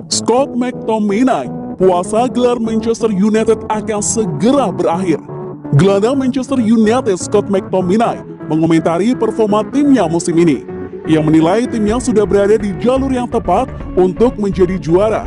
Scott McTominay, puasa gelar Manchester United akan segera berakhir. Gelandang Manchester United Scott McTominay mengomentari performa timnya musim ini. Ia menilai timnya sudah berada di jalur yang tepat untuk menjadi juara.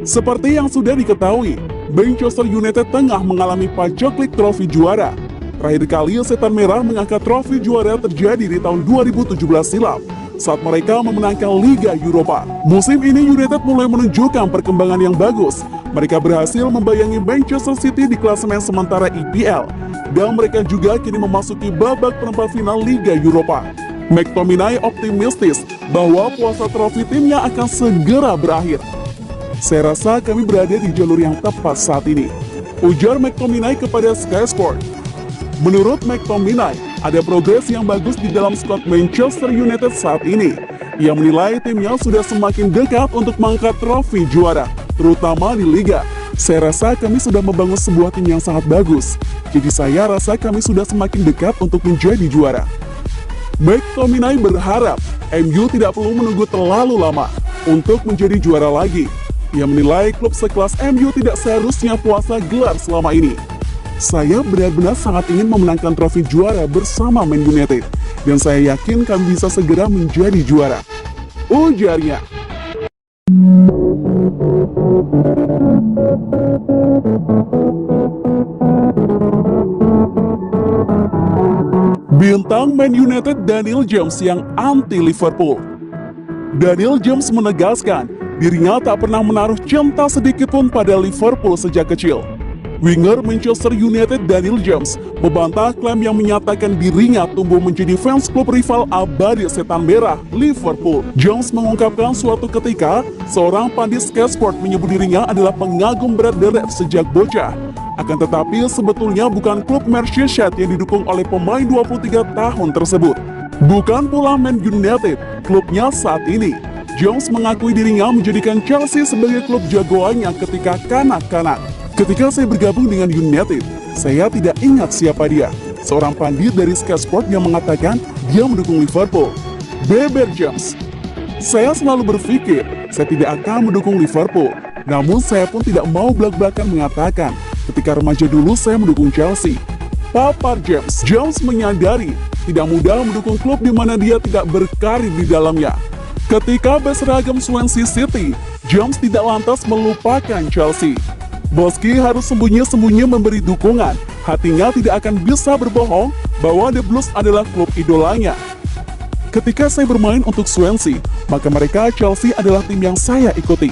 Seperti yang sudah diketahui, Manchester United tengah mengalami paceklik trofi juara. Terakhir kali Setan Merah mengangkat trofi juara terjadi di tahun 2017 silam, saat mereka memenangkan Liga Eropa. Musim ini United mulai menunjukkan perkembangan yang bagus. Mereka berhasil membayangi Manchester City di klasemen sementara EPL, dan mereka juga kini memasuki babak perempat final Liga Eropa. McTominay optimistis bahwa puasa trofi timnya akan segera berakhir. Saya rasa kami berada di jalur yang tepat saat ini, ujar McTominay kepada Sky Sport. Menurut McTominay, ada progres yang bagus di dalam skuad Manchester United saat ini. Ia menilai timnya sudah semakin dekat untuk mengangkat trofi juara, terutama di Liga. Saya rasa kami sudah membangun sebuah tim yang sangat bagus, jadi saya rasa kami sudah semakin dekat untuk menjadi juara. McTominay berharap MU tidak perlu menunggu terlalu lama untuk menjadi juara lagi. Ia menilai klub sekelas MU tidak seharusnya puasa gelar selama ini. Saya benar-benar sangat ingin memenangkan trofi juara bersama Man United, dan saya yakin kami bisa segera menjadi juara, ujarnya. Bintang Man United Daniel James yang anti Liverpool. Daniel James menegaskan dirinya tak pernah menaruh cinta sedikitpun pada Liverpool sejak kecil. Winger Manchester United Daniel James membantah klaim yang menyatakan dirinya tumbuh menjadi fans klub rival abadi Setan Merah, Liverpool. James mengungkapkan suatu ketika, seorang pandit Sky Sport menyebut dirinya adalah pengagum berat The Reds sejak bocah. Akan tetapi sebetulnya bukan klub Merseyside yang didukung oleh pemain 23 tahun tersebut. Bukan pula Man United, klubnya saat ini. James mengakui dirinya menjadikan Chelsea sebagai klub jagoannya ketika kanak-kanak. Ketika saya bergabung dengan United, saya tidak ingat siapa dia. Seorang pandit dari Sky Sport yang mengatakan dia mendukung Liverpool. Beber James. Saya selalu berpikir, saya tidak akan mendukung Liverpool. Namun saya pun tidak mau belak-belakan mengatakan, ketika remaja dulu saya mendukung Chelsea. Papar James. James menyadari tidak mudah mendukung klub di mana dia tidak berkarir di dalamnya. Ketika berseragam Swansea City, James tidak lantas melupakan Chelsea. Meski harus sembunyi-sembunyi memberi dukungan, hatinya tidak akan bisa berbohong bahwa The Blues adalah klub idolanya. Ketika saya bermain untuk Swansea, maka mereka Chelsea adalah tim yang saya ikuti.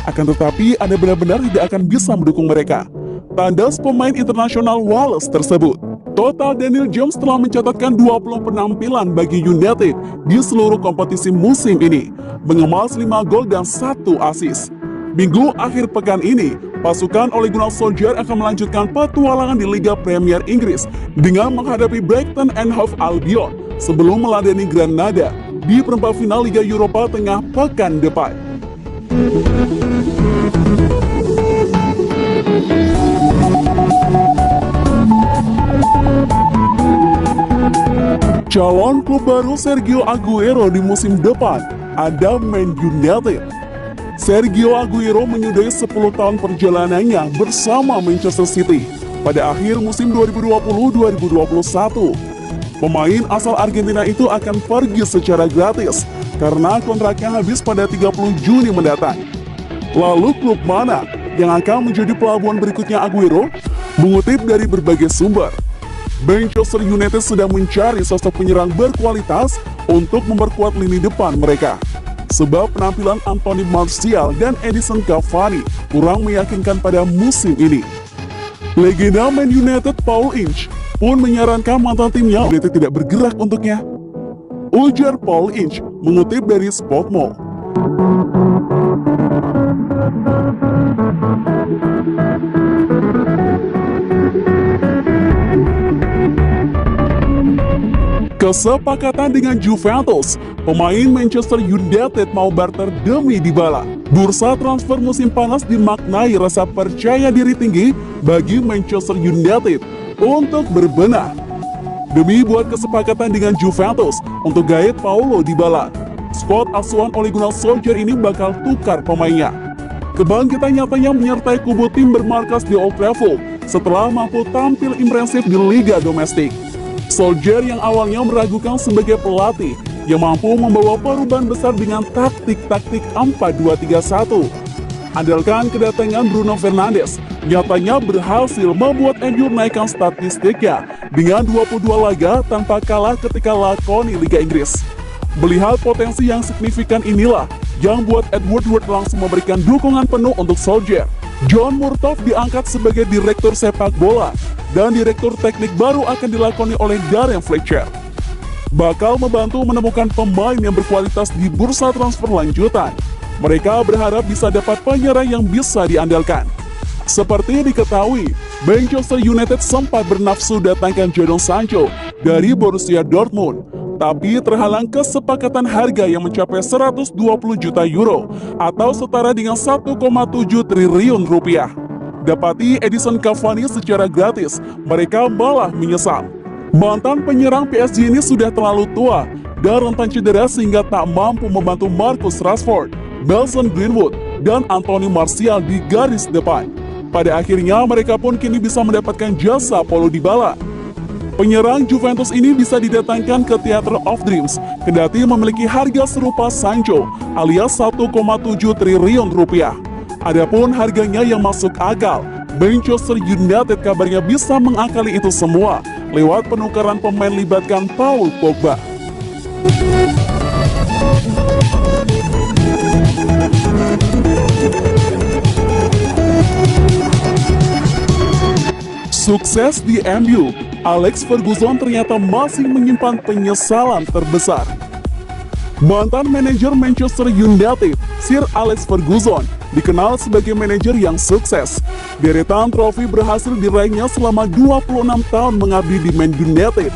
Akan tetapi Anda benar-benar tidak akan bisa mendukung mereka. Tandas pemain internasional Wales tersebut. Total Daniel James telah mencatatkan 20 penampilan bagi United di seluruh kompetisi musim ini, mengemas 5 gol dan 1 assist. Minggu akhir pekan ini, pasukan Ole Gunnar Solskjaer akan melanjutkan petualangan di Liga Premier Inggris dengan menghadapi Brighton and Hove Albion sebelum meladeni Granada di perempat final Liga Eropa tengah pekan depan. Calon klub baru Sergio Aguero di musim depan ada Man United. Sergio Aguero menyudahi 10 tahun perjalanannya bersama Manchester City pada akhir musim 2020-2021. Pemain asal Argentina itu akan pergi secara gratis karena kontraknya habis pada 30 Juni mendatang. Lalu klub mana yang akan menjadi pelabuhan berikutnya Aguero? Mengutip dari berbagai sumber, Manchester United sedang mencari sosok penyerang berkualitas untuk memperkuat lini depan mereka. Sebab penampilan Anthony Martial dan Edinson Cavani kurang meyakinkan pada musim ini. Legenda Man United Paul Ince pun menyarankan mantan timnya United tidak bergerak untuknya. Ujar Paul Ince mengutip dari Spotmo. Kesepakatan dengan Juventus, pemain Manchester United mau barter demi Dybala. Bursa transfer musim panas dimaknai rasa percaya diri tinggi bagi Manchester United untuk berbenah. Demi buat kesepakatan dengan Juventus untuk gaet Paulo Dybala, skuad asuhan Ole Gunnar Solskjaer ini bakal tukar pemainnya. Kebangkitan nyatanya menyertai kubu tim bermarkas di Old Trafford setelah mampu tampil impresif di liga domestik. Solskjaer yang awalnya meragukan sebagai pelatih yang mampu membawa perubahan besar dengan taktik 4-2-3-1. Andalkan kedatangan Bruno Fernandes, nyatanya berhasil membuat MU naikkan statistiknya dengan 22 laga tanpa kalah ketika lakoni Liga Inggris. Melihat potensi yang signifikan inilah yang buat Ed Woodward langsung memberikan dukungan penuh untuk Solskjaer. John Murtough diangkat sebagai direktur sepak bola dan direktur teknik baru akan dilakoni oleh Darren Fletcher. Bakal membantu menemukan pemain yang berkualitas di bursa transfer lanjutan. Mereka berharap bisa dapat penyerang yang bisa diandalkan. Seperti diketahui, Manchester United sempat bernafsu datangkan Jadon Sancho dari Borussia Dortmund, tapi terhalang kesepakatan harga yang mencapai 120 juta euro atau setara dengan 1,7 triliun rupiah. Dapati Edison Cavani secara gratis, mereka malah menyesal. Mantan penyerang PSG ini sudah terlalu tua dan rentan cedera sehingga tak mampu membantu Marcus Rashford, Mason Greenwood, dan Anthony Martial di garis depan. Pada akhirnya mereka pun kini bisa mendapatkan jasa Paulo Dybala. Penyerang Juventus ini bisa didatangkan ke Theatre of Dreams, kendati memiliki harga serupa Sancho alias 1,7 triliun rupiah. Adapun harganya yang masuk akal, Manchester United kabarnya bisa mengakali itu semua lewat penukaran pemain libatkan Paul Pogba. Sukses di MU, Alex Ferguson ternyata masih menyimpan penyesalan terbesar. Mantan manajer Manchester United, Sir Alex Ferguson, dikenal sebagai manajer yang sukses. Deretan trofi berhasil diraihnya selama 26 tahun mengabdi di Man United.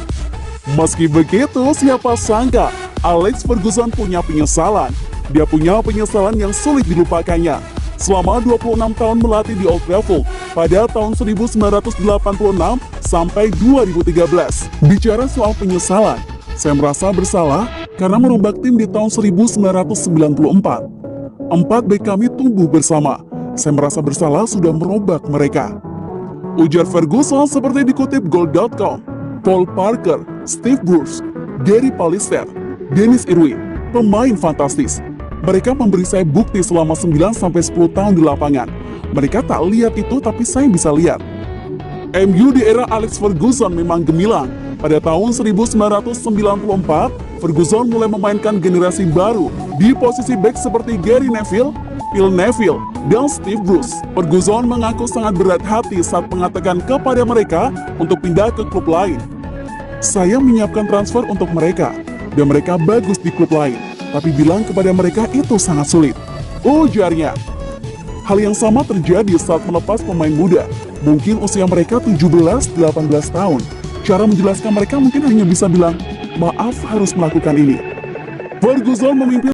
Meski begitu, siapa sangka Alex Ferguson punya penyesalan. Dia punya penyesalan yang sulit dilupakannya. Selama 26 tahun melatih di Old Trafford pada tahun 1986 sampai 2013. Bicara soal penyesalan, saya merasa bersalah karena merombak tim di tahun 1994. 4 bek kami tumbuh bersama. Saya merasa bersalah sudah merobak mereka. Ujar Ferguson seperti dikutip Goal.com. Paul Parker, Steve Bruce, Gary Pallister, Dennis Irwin, pemain fantastis. Mereka memberi saya bukti selama 9-10 tahun di lapangan. Mereka tak lihat itu, tapi saya bisa lihat. MU di era Alex Ferguson memang gemilang. Pada tahun 1994, Ferguson mulai memainkan generasi baru di posisi bek seperti Gary Neville, Phil Neville, dan Steve Bruce. Ferguson mengaku sangat berat hati saat mengatakan kepada mereka untuk pindah ke klub lain. Saya menyiapkan transfer untuk mereka, dan mereka bagus di klub lain. Tapi bilang kepada mereka itu sangat sulit, ujarnya. Hal yang sama terjadi saat melepas pemain muda, mungkin usia mereka 17-18 tahun. Cara menjelaskan mereka mungkin hanya bisa bilang, maaf harus melakukan ini. Ferguson memimpin